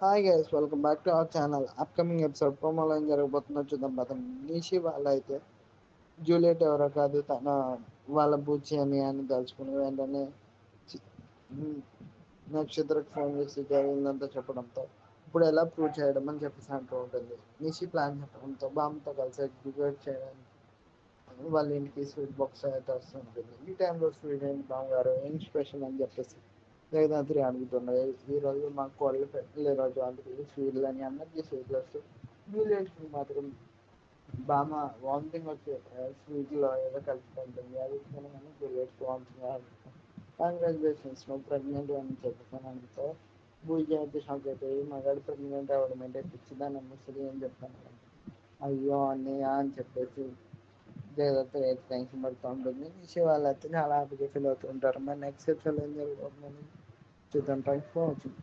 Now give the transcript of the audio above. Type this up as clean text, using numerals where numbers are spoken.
Hi guys, welcome back to our channel. Upcoming episode ప్రోమోలో ఏం జరగబోతుందో చూద్దాం. నిషి వాళ్ళ అయితే జూలియట్ ఎవరో కాదు, తన వాళ్ళ బూచి అని తలుచుకుని వెంటనే చి- ఉమ్, నక్షత్రకు ఫోన్ చేసి జరిగిందంతా చెప్పడంతో ఇప్పుడు ఎలా ప్రూవ్ చేయడం అని చెప్పేసి అంటూ ఉంటుంది. నిషి ప్లాన్ చెప్పడంతో బామ్మతో కలిసి ఎగ్జిక్యూట్ చేయడానికి వాళ్ళ ఇంటికి స్వీట్ బాక్స్ అయితే వస్తుంటుంది. ఈ టైంలో స్వీట్ ఏంటి బామ్మగారు ఏం స్పెషల్ అని చెప్పేసి వేదాంతి అడుగుతున్నాయి. ఈ రోజు మాకు కోళ్ళు పెట్టలే రోజు అందుకు స్వీట్లు అని అందరికీ స్వీట్లు వస్తాయి. జూలియట్కి మాత్రం బామ్మ వామిటింగ్ వచ్చే స్వీట్లో ఏదో కలుపుకుంటుంది. అది కానీ జూలియట్కి వామిటింగ్ కంగ్రాచులేషన్స్ నువ్వు ప్రెగ్నెంట్ అని చెప్పేసాను. అనుకో పూజ అయితే షాక్ అయిపోయి మగాడు ప్రెగ్నెంట్ అవ్వడం అంటే పిచ్చిదాన్ని ముసలి అని చెప్తాను. అయ్యో అన్నయ్య అని చెప్పేసి జగదత్త అయితే టెన్షన్ పడుతూ ఉంటుంది. నిషి వాళ్ళు అయితే చాలా హ్యాపీగా ఫీల్ అవుతూ ఉంటారు. మరి నెక్స్ట్ ఎపిసోడ్ ఏం జరుగుతుందని చూద్దాం. Thanks for watching.